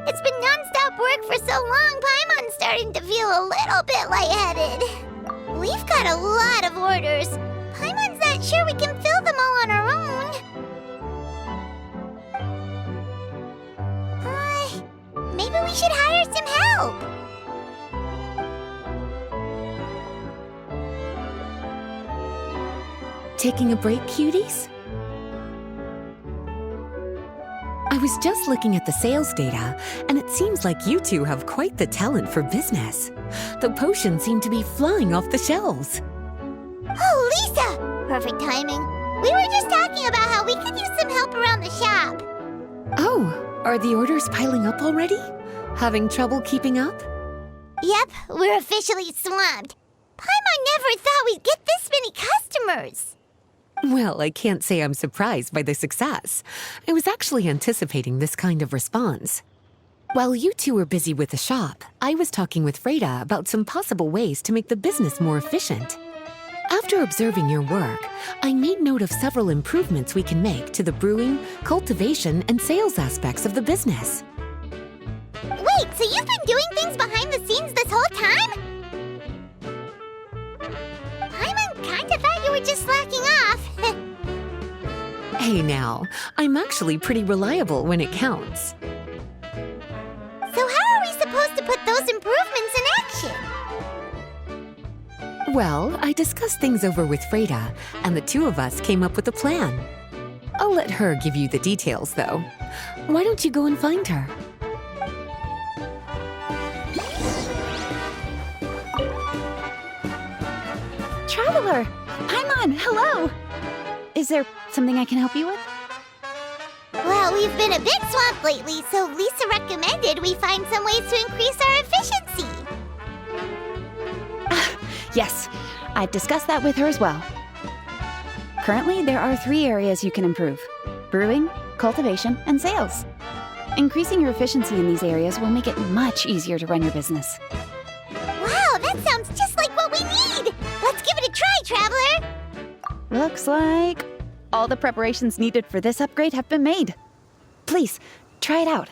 It's been non-stop work for so long, Paimon's starting to feel a little bit lightheaded. We've got a lot of orders. Paimon's not sure we can fill them all on our own. Maybe we should hire some help. Taking a break, cuties? I was just looking at the sales data, and it seems like you two have quite the talent for business. The potions seem to be flying off the shelves. Oh, Lisa! Perfect timing. We were just talking about how we could use some help around the shop. Oh, are the orders piling up already? Having trouble keeping up? Yep, we're officially swamped. Paimon never thought we'd get this many customers. Well, I can't say I'm surprised by the success. I was actually anticipating this kind of response. While you two were busy with the shop, I was talking with Freda about some possible ways to make the business more efficient. After observing your work, I made note of several improvements we can make to the brewing, cultivation, and sales aspects of the business. Wait, so you've been doing things behind the scenes this whole time? Paimon kinda thought you were just slacking off. Hey now, I'm actually pretty reliable when it counts. So how are we supposed to put those improvements in action? Well, I discussed things over with Freda, and the two of us came up with a plan. I'll let her give you the details, though. Why don't you go and find her? Traveler! Paimon, hello! Is there something I can help you with? Well, we've been a bit swamped lately, so Lisa recommended we find some ways to increase our efficiency. Yes, I've discussed that with her as well. Currently, there are 3 areas you can improve: brewing, cultivation, and sales. Increasing your efficiency in these areas will make it much easier to run your business. Wow, that sounds just like what we need! Let's give it a try, Traveler! Looks like all the preparations needed for this upgrade have been made. Please, try it out.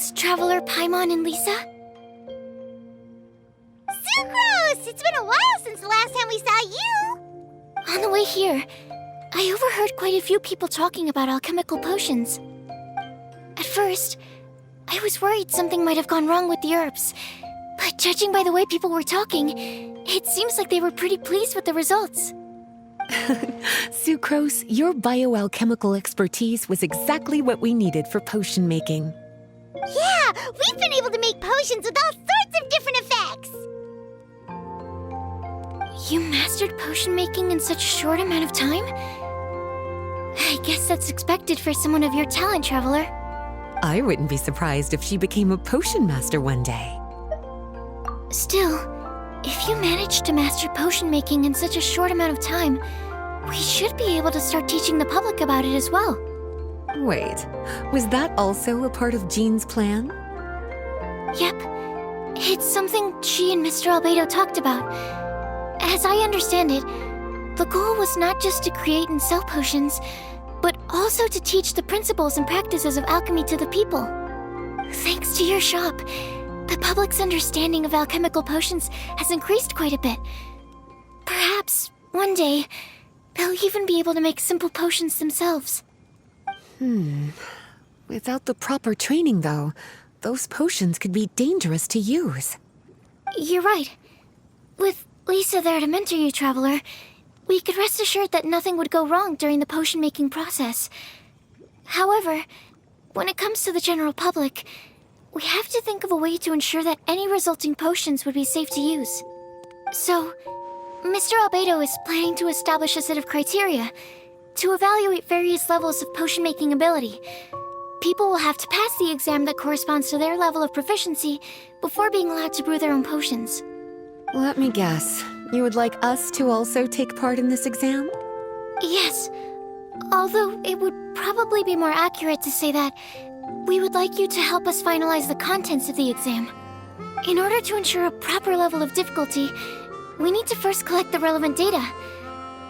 Greetings, Traveler Paimon and Lisa. Sucrose! It's been a while since the last time we saw you! On the way here, I overheard quite a few people talking about alchemical potions. At first, I was worried something might have gone wrong with the herbs, but judging by the way people were talking, it seems like they were pretty pleased with the results. Sucrose, your bioalchemical expertise was exactly what we needed for potion making. Yeah, we've been able to make potions with all sorts of different effects! You mastered potion making in such a short amount of time? I guess that's expected for someone of your talent, Traveler. I wouldn't be surprised if she became a potion master one day. Still, if you managed to master potion making in such a short amount of time, we should be able to start teaching the public about it as well. Wait, was that also a part of Jean's plan? Yep. It's something she and Mr. Albedo talked about. As I understand it, the goal was not just to create and sell potions, but also to teach the principles and practices of alchemy to the people. Thanks to your shop, the public's understanding of alchemical potions has increased quite a bit. Perhaps, one day, they'll even be able to make simple potions themselves. Without the proper training, though, those potions could be dangerous to use. You're right. With Lisa there to mentor you, Traveler, we could rest assured that nothing would go wrong during the potion-making process. However, when it comes to the general public, we have to think of a way to ensure that any resulting potions would be safe to use. So, Mr. Albedo is planning to establish a set of criteria to evaluate various levels of potion-making ability. People will have to pass the exam that corresponds to their level of proficiency before being allowed to brew their own potions. Let me guess. You would like us to also take part in this exam? Yes, although it would probably be more accurate to say that we would like you to help us finalize the contents of the exam. In order to ensure a proper level of difficulty, we need to first collect the relevant data.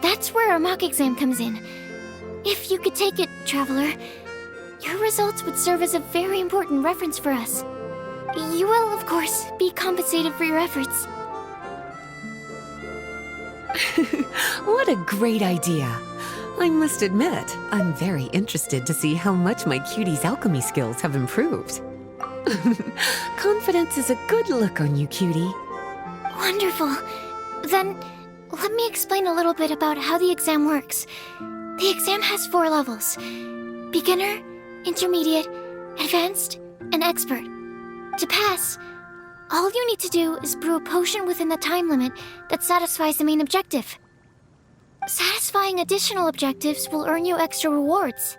That's where our mock exam comes in. If you could take it, Traveler, your results would serve as a very important reference for us. You will, of course, be compensated for your efforts. What a great idea! I must admit, I'm very interested to see how much my cutie's alchemy skills have improved. Confidence is a good look on you, cutie. Wonderful. Then, let me explain a little bit about how the exam works. The exam has 4 levels: beginner, intermediate, advanced, and expert. To pass, all you need to do is brew a potion within the time limit that satisfies the main objective. Satisfying additional objectives will earn you extra rewards.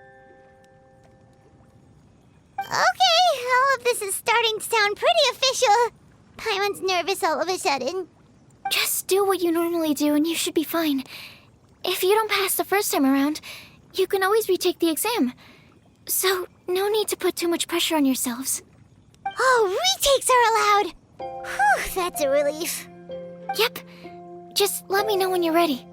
Okay, all of this is starting to sound pretty official. Paimon's nervous all of a sudden. Just do what you normally do and you should be fine. If you don't pass the first time around, you can always retake the exam. So, no need to put too much pressure on yourselves. Oh, retakes are allowed! Whew, that's a relief. Yep. Just let me know when you're ready.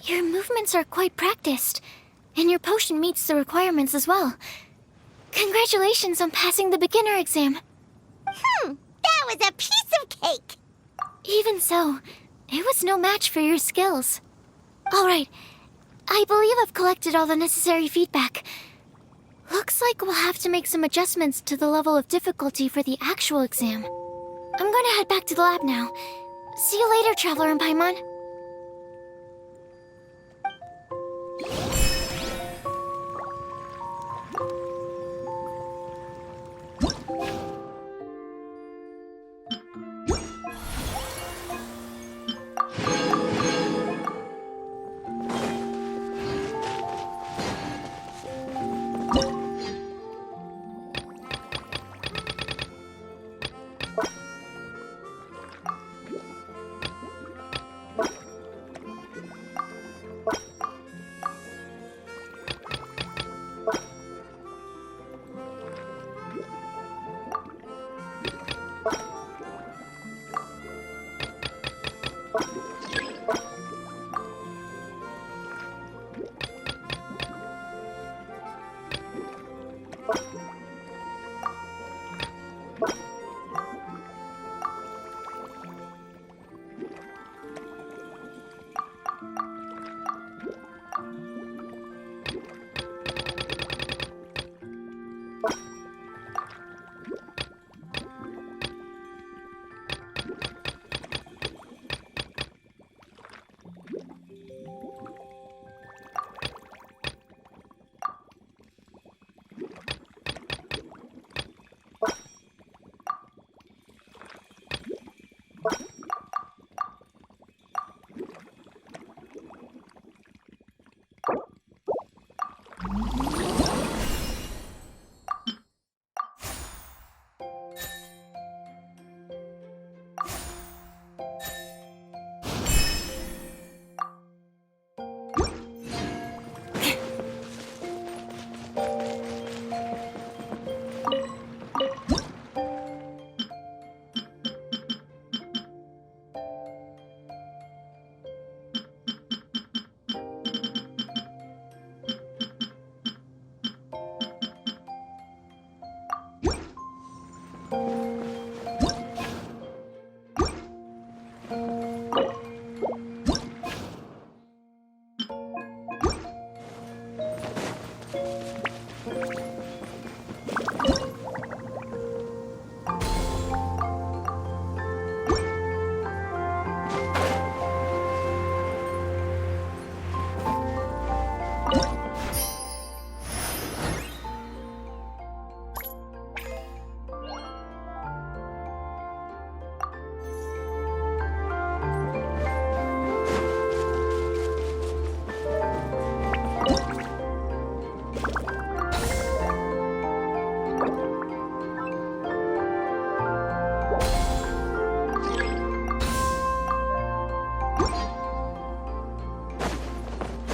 Your movements are quite practiced, and your potion meets the requirements as well. Congratulations on passing the beginner exam. That was a piece of cake! Even so, it was no match for your skills. Alright, I believe I've collected all the necessary feedback. Looks like we'll have to make some adjustments to the level of difficulty for the actual exam. I'm gonna head back to the lab now. See you later, Traveler and Paimon.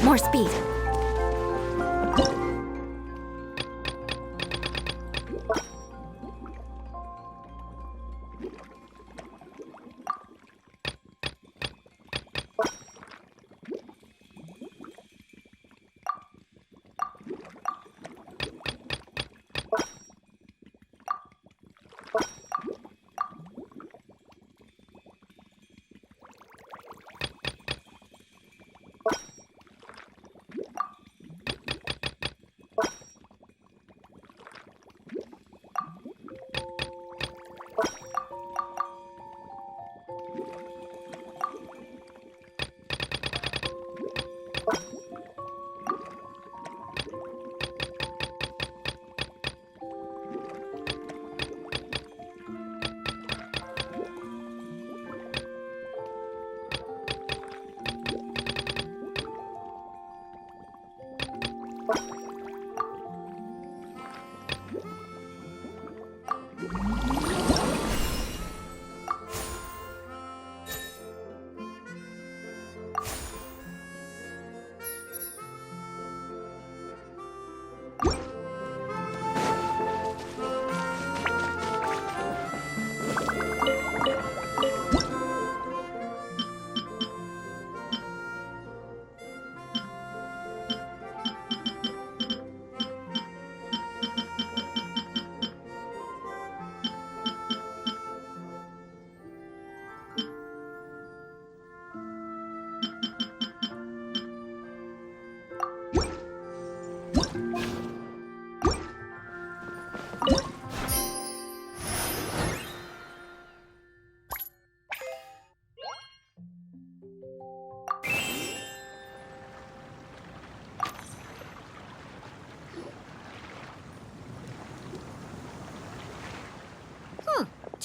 More speed.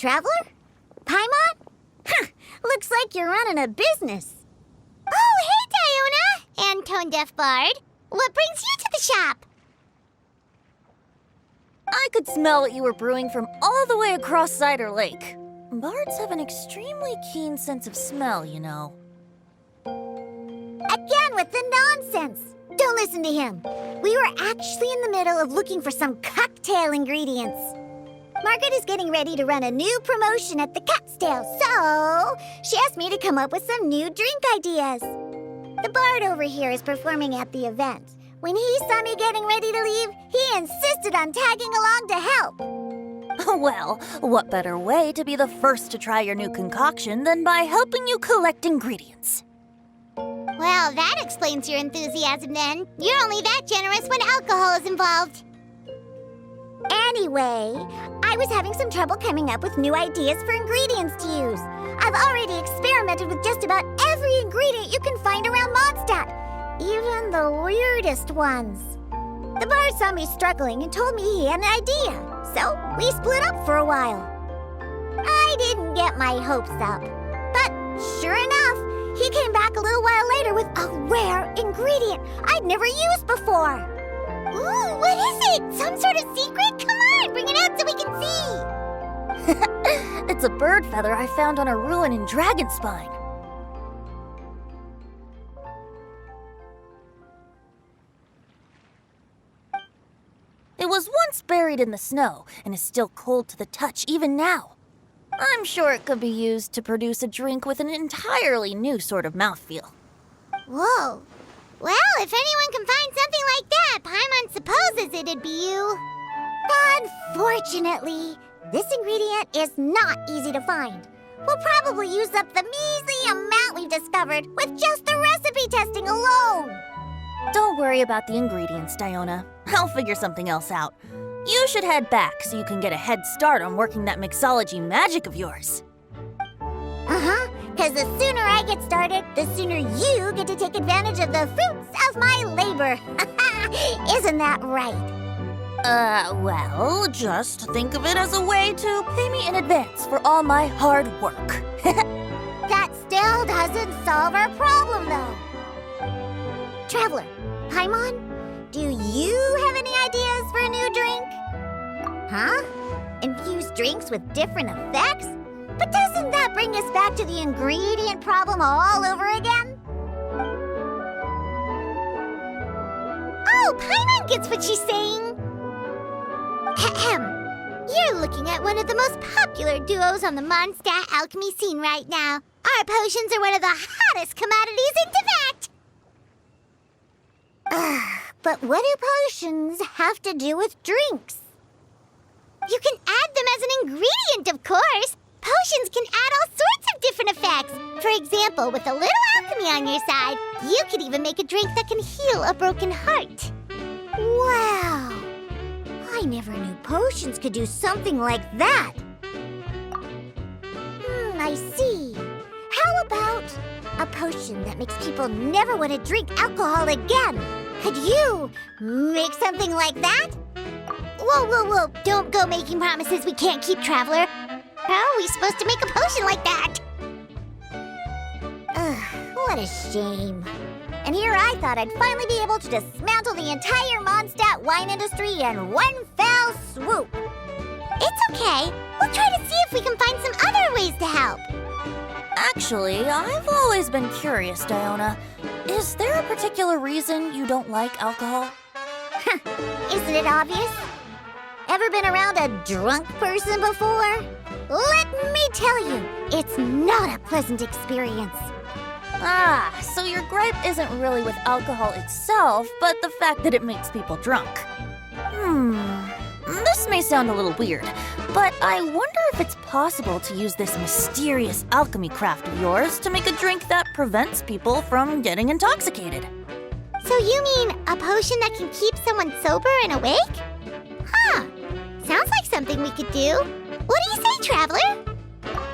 Traveler? Paimon? Huh, looks like you're running a business. Oh, hey, Diona! And Tone Deaf Bard. What brings you to the shop? I could smell what you were brewing from all the way across Cider Lake. Bards have an extremely keen sense of smell, you know. Again with the nonsense. Don't listen to him. We were actually in the middle of looking for some cocktail ingredients. Margaret is getting ready to run a new promotion at the Catstail, so she asked me to come up with some new drink ideas. The bard over here is performing at the event. When he saw me getting ready to leave, he insisted on tagging along to help. Well, what better way to be the first to try your new concoction than by helping you collect ingredients? Well, that explains your enthusiasm then. You're only that generous when alcohol is involved. Anyway, I was having some trouble coming up with new ideas for ingredients to use. I've already experimented with just about every ingredient you can find around Mondstadt, even the weirdest ones. The bard saw me struggling and told me he had an idea, so we split up for a while. I didn't get my hopes up, but sure enough, he came back a little while later with a rare ingredient I'd never used before. Ooh, what is it? Some sort of secret? Come on, bring it out so we can see. It's a bird feather I found on a ruin in Dragonspine. It was once buried in the snow and is still cold to the touch even now. I'm sure it could be used to produce a drink with an entirely new sort of mouthfeel. Whoa. Well, if anyone can find something like that, Paimon supposes it'd be you. Unfortunately, this ingredient is not easy to find. We'll probably use up the measly amount we've discovered with just the recipe testing alone. Don't worry about the ingredients, Diona. I'll figure something else out. You should head back so you can get a head start on working that mixology magic of yours. Because the sooner I get started, the sooner you get to take advantage of the fruits of my labor. Isn't that right? Well, just think of it as a way to pay me in advance for all my hard work. That still doesn't solve our problem, though. Traveler, Paimon, do you have any ideas for a new drink? Huh? Infused drinks with different effects? But doesn't that bring us back to the ingredient problem all over again? Oh, Paimon gets what she's saying. Ahem. You're looking at one of the most popular duos on the Mondstadt alchemy scene right now. Our potions are one of the hottest commodities in Teyvat. But what do potions have to do with drinks? You can add them as an ingredient, of course. Potions can add all sorts of different effects. For example, with a little alchemy on your side, you could even make a drink that can heal a broken heart. Wow! I never knew potions could do something like that. I see. How about a potion that makes people never want to drink alcohol again? Could you make something like that? Whoa. Don't go making promises we can't keep, Traveler. How are we supposed to make a potion like that? Ugh, what a shame. And here I thought I'd finally be able to dismantle the entire Mondstadt wine industry in one fell swoop. It's okay. We'll try to see if we can find some other ways to help. Actually, I've always been curious, Diona. Is there a particular reason you don't like alcohol? Isn't it obvious? Ever been around a drunk person before? Let me tell you, it's not a pleasant experience. Ah, so your gripe isn't really with alcohol itself, but the fact that it makes people drunk. This may sound a little weird, but I wonder if it's possible to use this mysterious alchemy craft of yours to make a drink that prevents people from getting intoxicated. So you mean a potion that can keep someone sober and awake? Huh. Sounds like something we could do. What do you say, Traveler?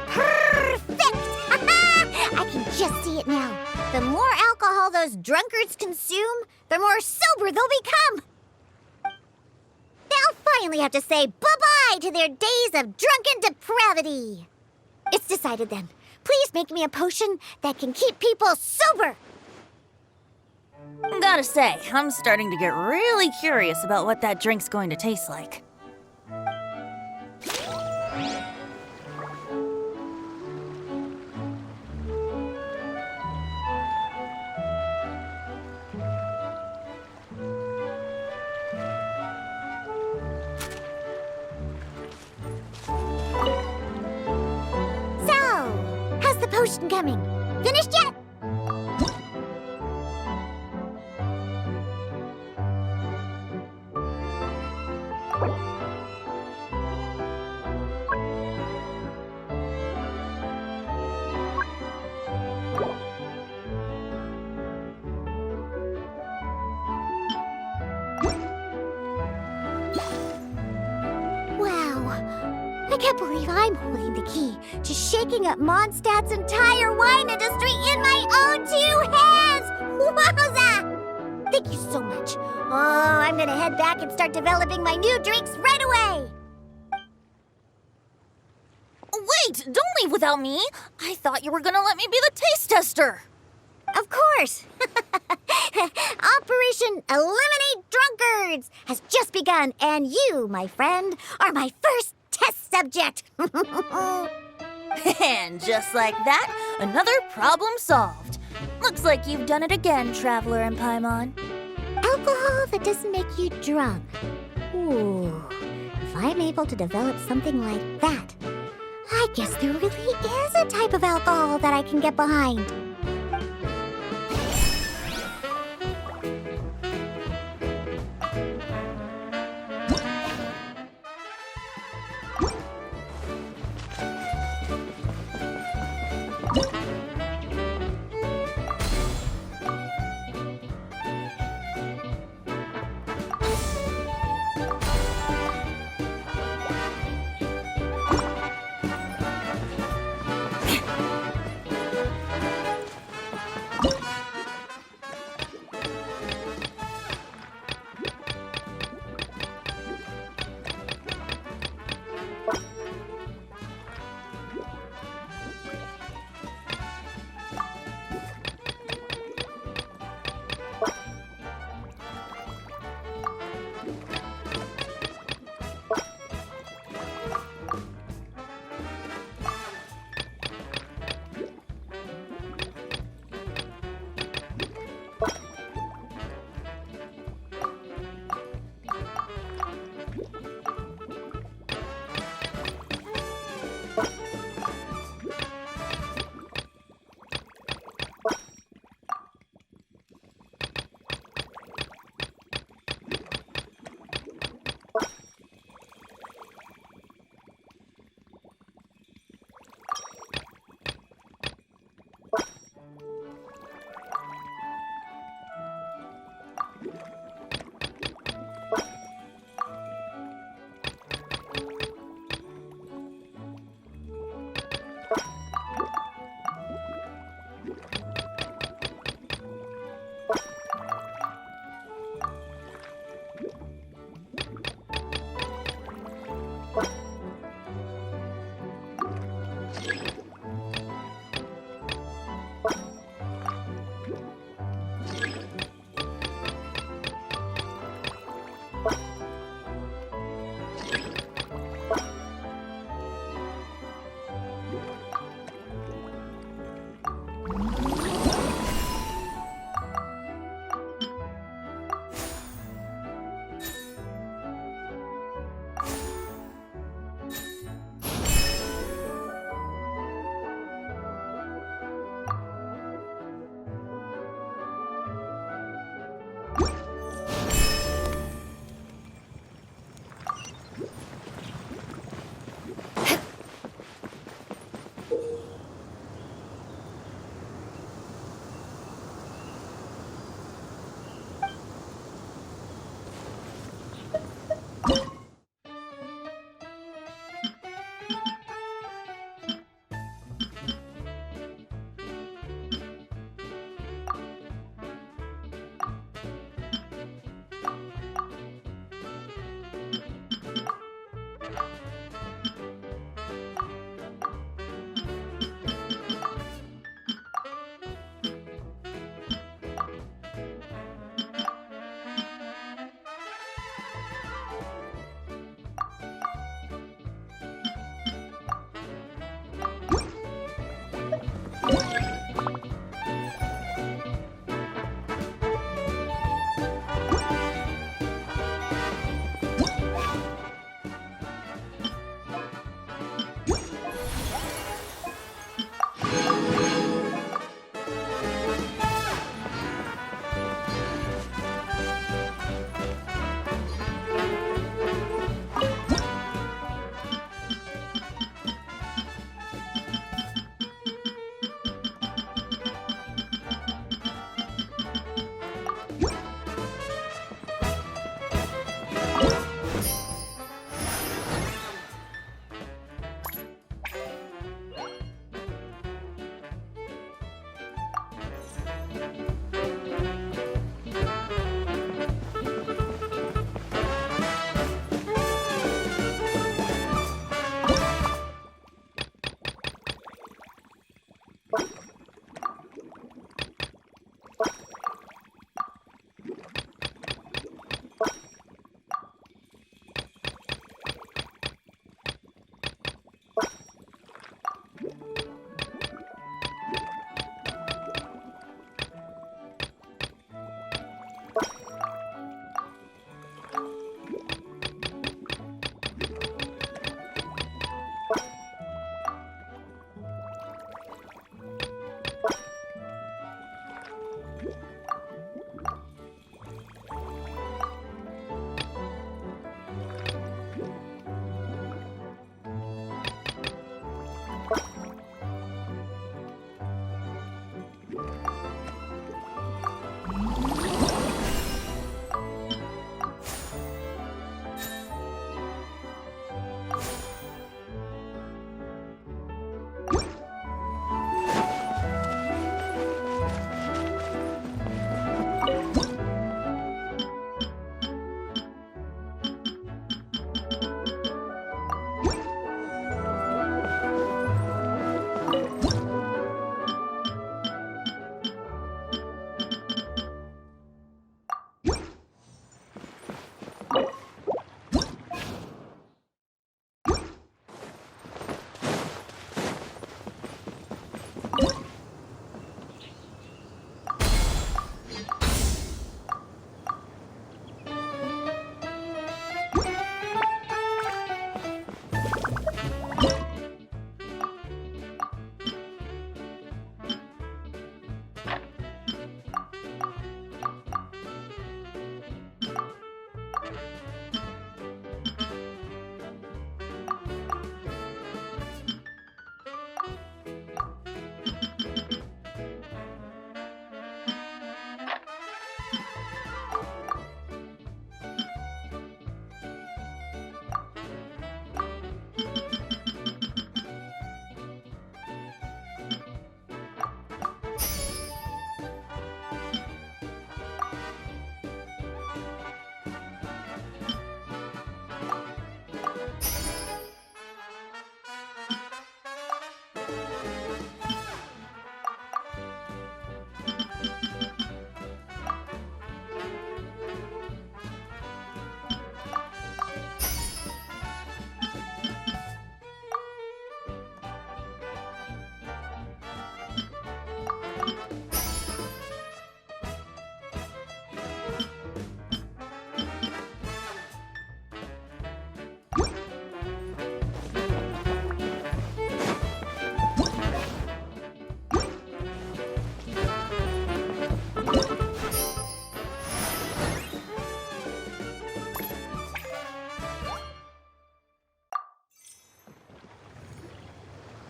Perfect! I can just see it now. The more alcohol those drunkards consume, the more sober they'll become. They'll finally have to say bye-bye to their days of drunken depravity. It's decided then. Please make me a potion that can keep people sober. Gotta say, I'm starting to get really curious about what that drink's going to taste like. So, how's the potion coming? Finished yet? Wow, I can't believe I'm holding the key to shaking up Mondstadt's entire wine industry in my own 2 hands! Wowza! Thank you so much. Oh, I'm gonna head back and start developing my new drinks right away! Wait, don't leave without me! I thought you were gonna let me be the taste tester! Of course! Operation Eliminate Drunkards has just begun, and you, my friend, are my first test subject! And just like that, another problem solved. Looks like you've done it again, Traveler and Paimon. Alcohol that doesn't make you drunk. Ooh, if I'm able to develop something like that, I guess there really is a type of alcohol that I can get behind.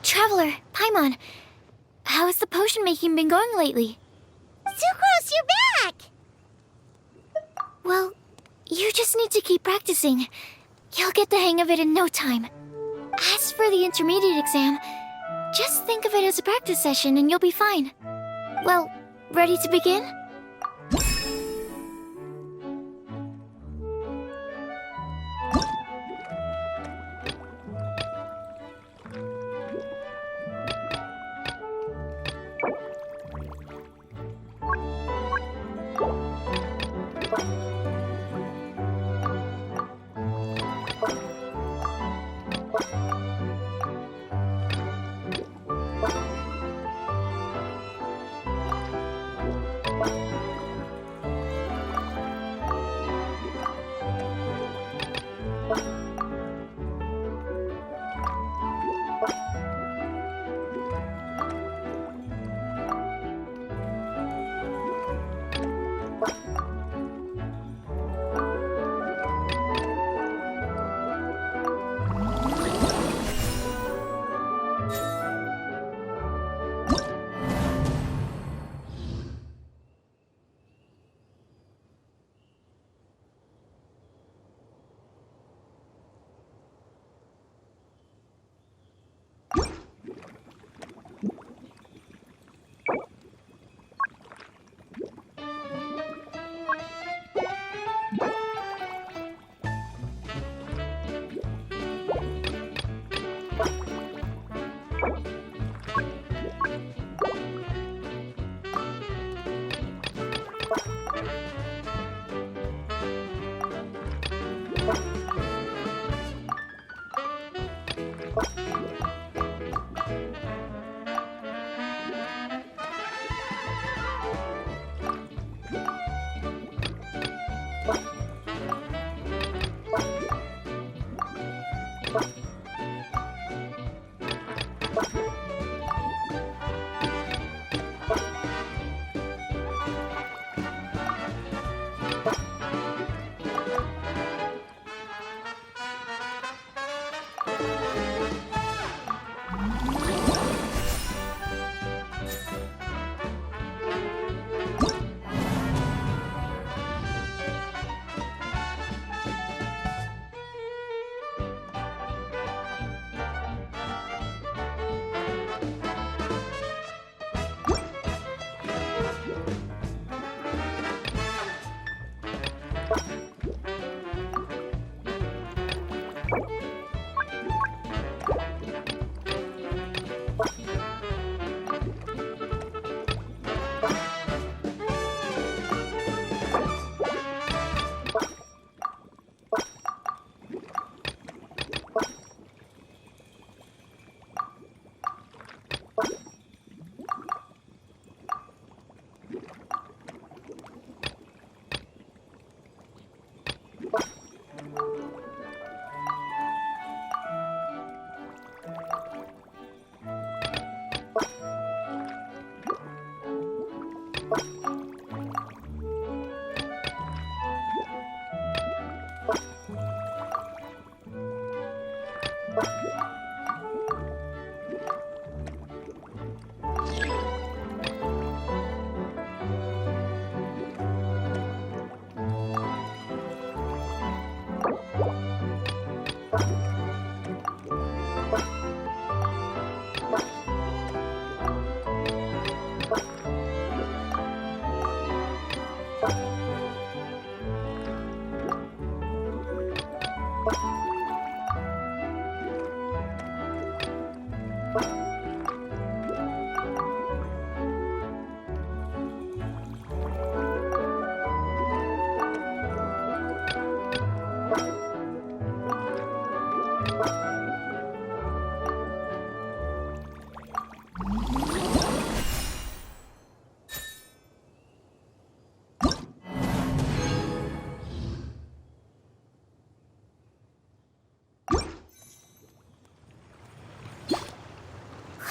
Traveler, Paimon, how has the potion making been going lately? Sucrose, you're back! Well, you just need to keep practicing. You'll get the hang of it in no time. As for the intermediate exam, just think of it as a practice session and you'll be fine. Well, ready to begin?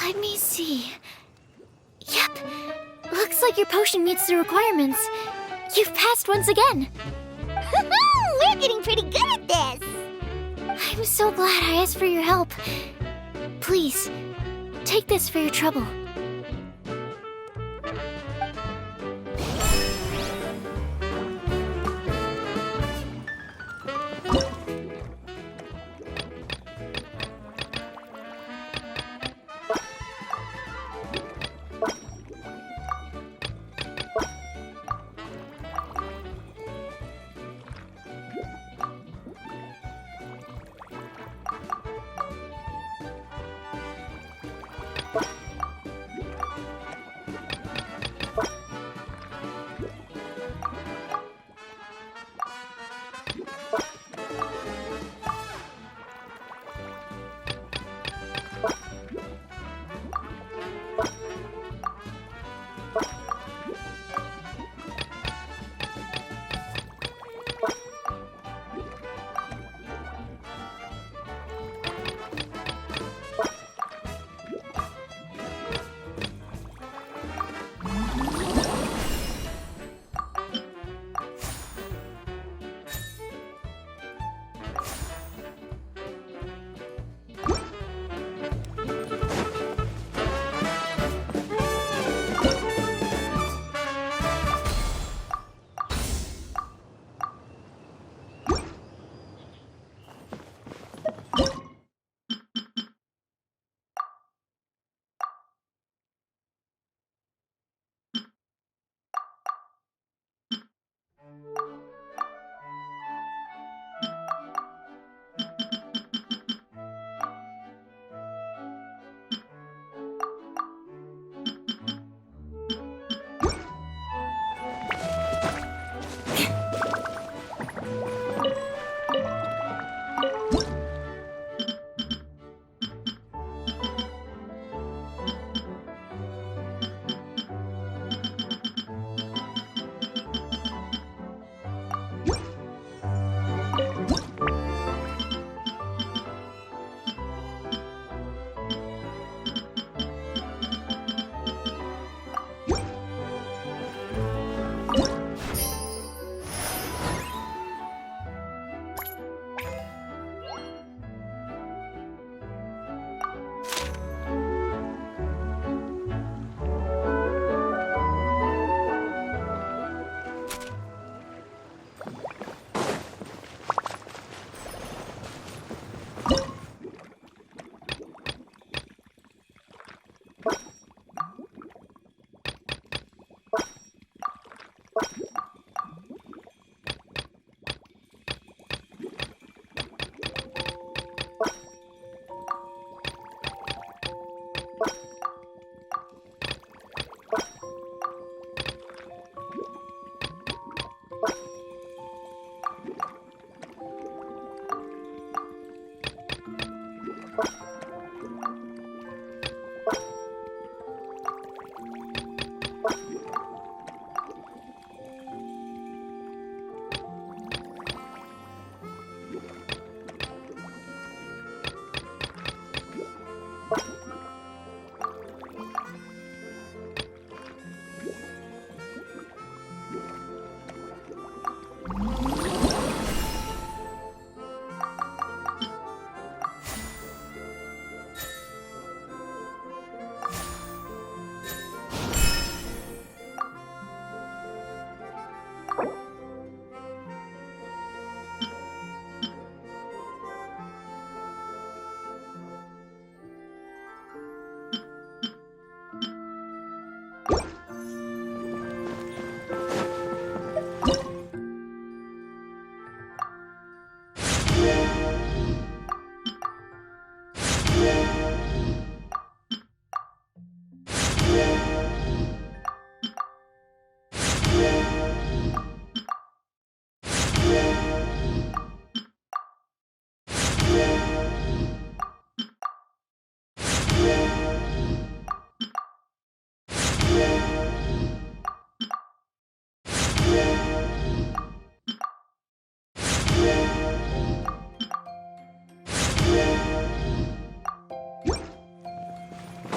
Let me see. Yep. Looks like your potion meets the requirements. You've passed once again. We're getting pretty good at this! I'm so glad I asked for your help. Please, take this for your trouble.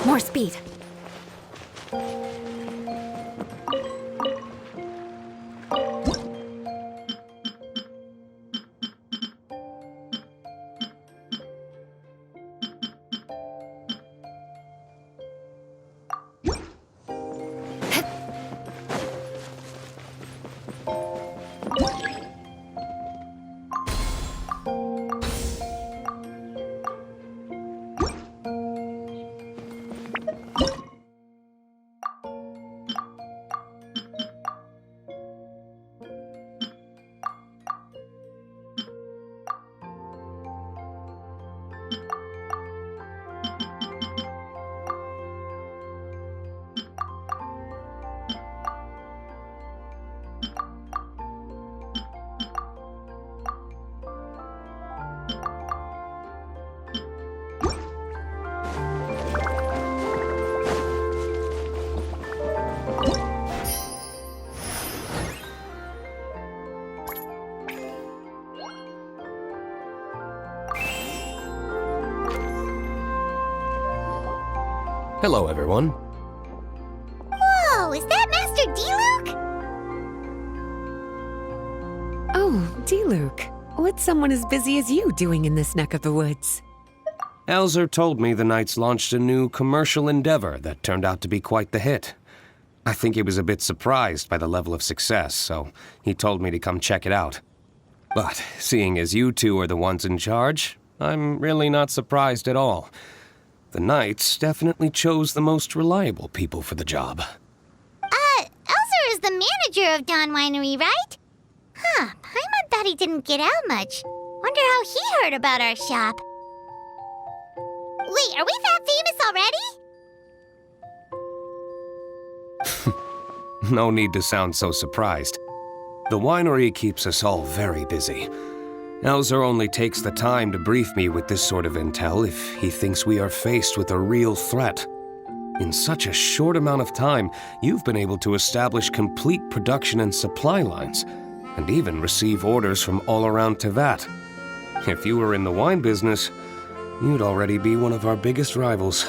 More speed. Hello, everyone. Whoa, is that Master D-Luke? Oh, D-Luke. What's someone as busy as you doing in this neck of the woods? Elzer told me the Knights launched a new commercial endeavor that turned out to be quite the hit. I think he was a bit surprised by the level of success, so he told me to come check it out. But seeing as you two are the ones in charge, I'm really not surprised at all. The Knights definitely chose the most reliable people for the job. Elzer is the manager of Dawn Winery, right? Huh, Paimon thought he didn't get out much. Wonder how he heard about our shop. Wait, are we that famous already? No need to sound so surprised. The winery keeps us all very busy. Elzer only takes the time to brief me with this sort of intel if he thinks we are faced with a real threat. In such a short amount of time, you've been able to establish complete production and supply lines, and even receive orders from all around Tevat. If you were in the wine business, you'd already be one of our biggest rivals.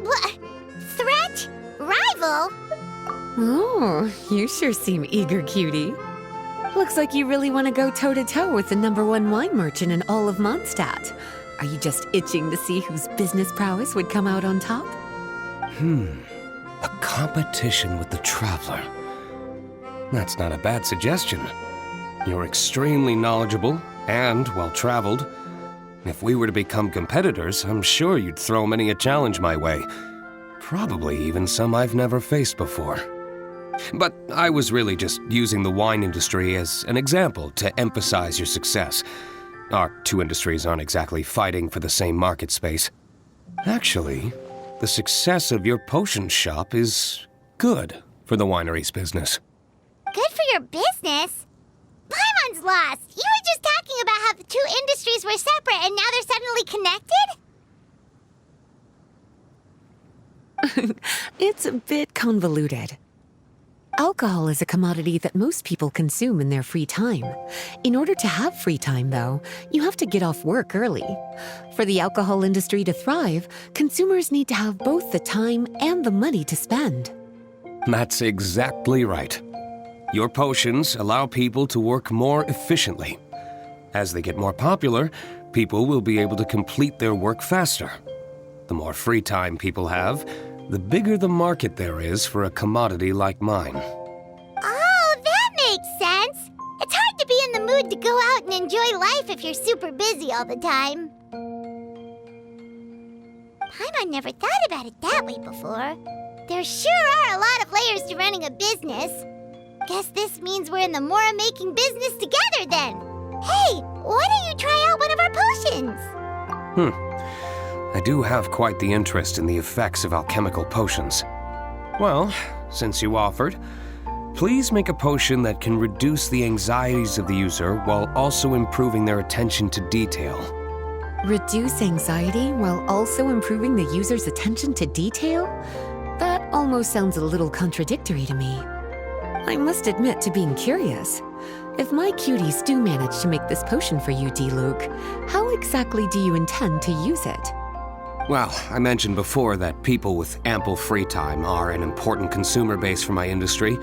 What? Threat? Rival? Oh, you sure seem eager, cutie. Looks like you really want to go toe-to-toe with the #1 wine merchant in all of Mondstadt. Are you just itching to see whose business prowess would come out on top? A competition with the Traveler. That's not a bad suggestion. You're extremely knowledgeable and well-traveled. If we were to become competitors, I'm sure you'd throw many a challenge my way. Probably even some I've never faced before. But I was really just using the wine industry as an example to emphasize your success. Our two industries aren't exactly fighting for the same market space. Actually, the success of your potion shop is good for the winery's business. Good for your business? Paimon's lost. You were just talking about how the two industries were separate and now they're suddenly connected? It's a bit convoluted. Alcohol is a commodity that most people consume in their free time. In order to have free time, though, you have to get off work early. For the alcohol industry to thrive, consumers need to have both the time and the money to spend. That's exactly right. Your potions allow people to work more efficiently. As they get more popular, people will be able to complete their work faster. The more free time people have, the bigger the market there is for a commodity like mine. Oh, that makes sense. It's hard to be in the mood to go out and enjoy life if you're super busy all the time. Paimon never thought about it that way before. There sure are a lot of layers to running a business. Guess this means we're in the Mora-making business together then. Hey, why don't you try out one of our potions? I do have quite the interest in the effects of alchemical potions. Well, since you offered, please make a potion that can reduce the anxieties of the user while also improving their attention to detail. Reduce anxiety while also improving the user's attention to detail? That almost sounds a little contradictory to me. I must admit to being curious. If my cuties do manage to make this potion for you, D-Luke, how exactly do you intend to use it? Well, I mentioned before that people with ample free time are an important consumer base for my industry.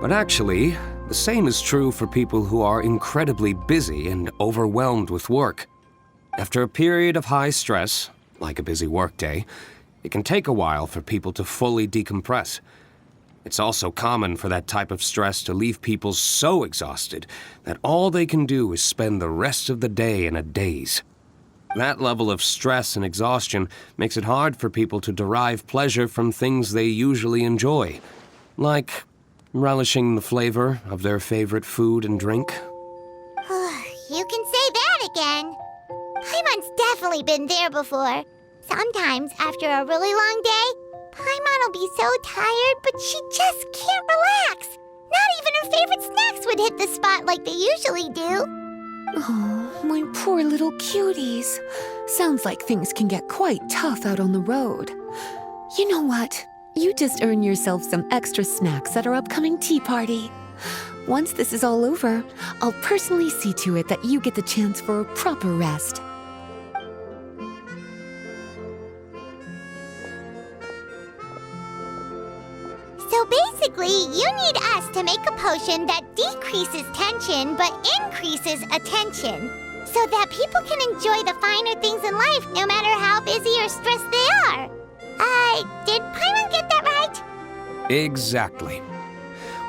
But actually, the same is true for people who are incredibly busy and overwhelmed with work. After a period of high stress, like a busy workday, it can take a while for people to fully decompress. It's also common for that type of stress to leave people so exhausted that all they can do is spend the rest of the day in a daze. That level of stress and exhaustion makes it hard for people to derive pleasure from things they usually enjoy, like relishing the flavor of their favorite food and drink. You can say that again. Paimon's definitely been there before. Sometimes, after a really long day, Paimon will be so tired, but she just can't relax. Not even her favorite snacks would hit the spot like they usually do. Oh, my poor little cuties. Sounds like things can get quite tough out on the road. You know what? You just earn yourself some extra snacks at our upcoming tea party. Once this is all over, I'll personally see to it that you get the chance for a proper rest. So basically, you need us to make a potion that decreases tension but increases attention, so that people can enjoy the finer things in life no matter how busy or stressed they are. Did Paimon get that right? Exactly.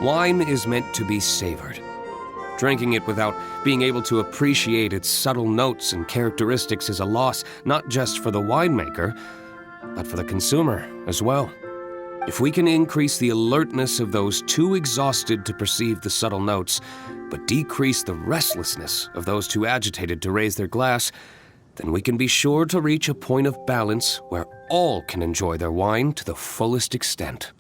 Wine is meant to be savored. Drinking it without being able to appreciate its subtle notes and characteristics is a loss not just for the winemaker, but for the consumer as well. If we can increase the alertness of those too exhausted to perceive the subtle notes, but decrease the restlessness of those too agitated to raise their glass, then we can be sure to reach a point of balance where all can enjoy their wine to the fullest extent.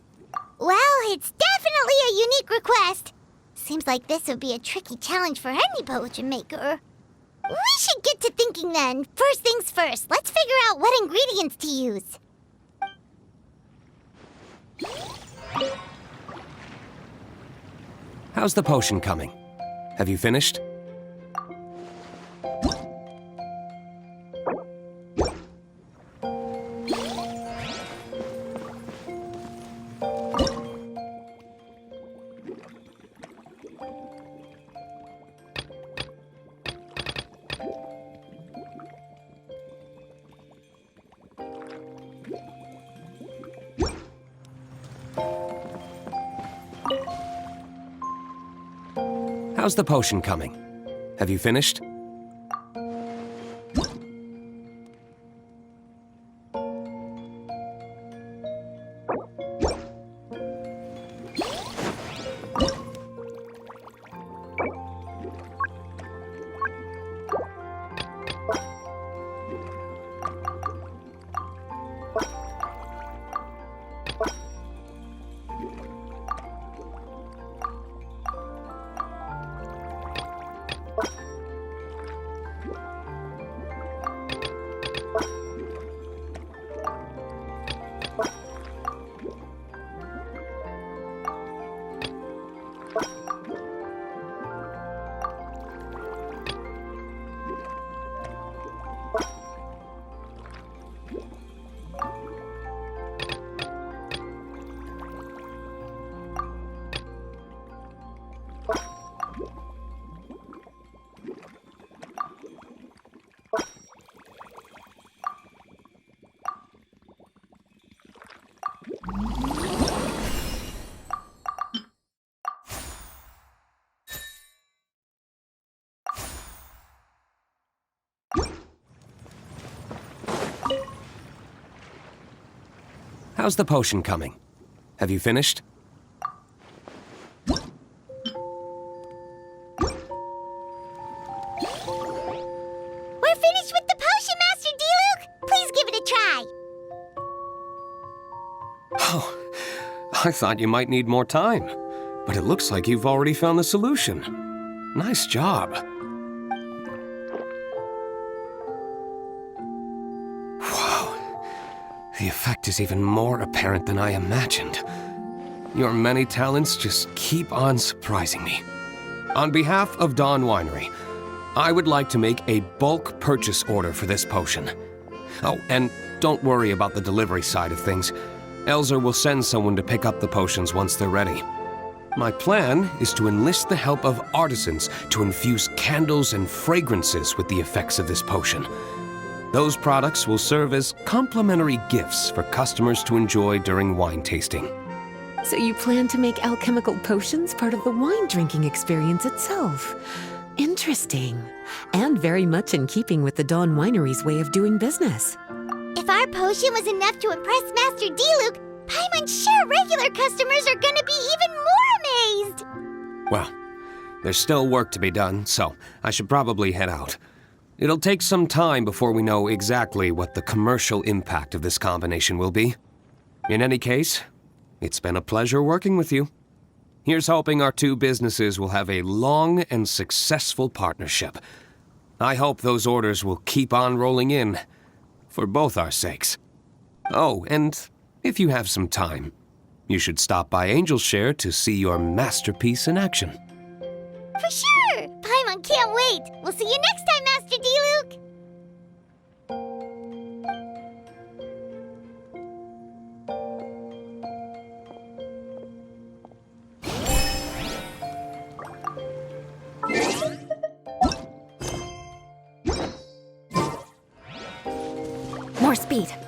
Well, it's definitely a unique request. Seems like this would be a tricky challenge for any potion maker. We should get to thinking then. First things first, let's figure out what ingredients to use. How's the potion coming? Have you finished? How's the potion coming? Have you finished? How's the potion coming? Have you finished? We're finished with the potion, Master D-Luke! Please give it a try! Oh, I thought you might need more time, but it looks like you've already found the solution. Nice job. The effect is even more apparent than I imagined. Your many talents just keep on surprising me. On behalf of Dawn Winery, I would like to make a bulk purchase order for this potion. Oh, and don't worry about the delivery side of things. Elzer will send someone to pick up the potions once they're ready. My plan is to enlist the help of artisans to infuse candles and fragrances with the effects of this potion. Those products will serve as complimentary gifts for customers to enjoy during wine tasting. So you plan to make alchemical potions part of the wine drinking experience itself. Interesting. And very much in keeping with the Dawn Winery's way of doing business. If our potion was enough to impress Master Diluc, Paimon's sure regular customers are gonna be even more amazed! Well, there's still work to be done, so I should probably head out. It'll take some time before we know exactly what the commercial impact of this combination will be. In any case, it's been a pleasure working with you. Here's hoping our two businesses will have a long and successful partnership. I hope those orders will keep on rolling in, for both our sakes. Oh, and if you have some time, you should stop by Angel's Share to see your masterpiece in action. For sure! Paimon can't wait! We'll see you next time, Master Diluc! More speed.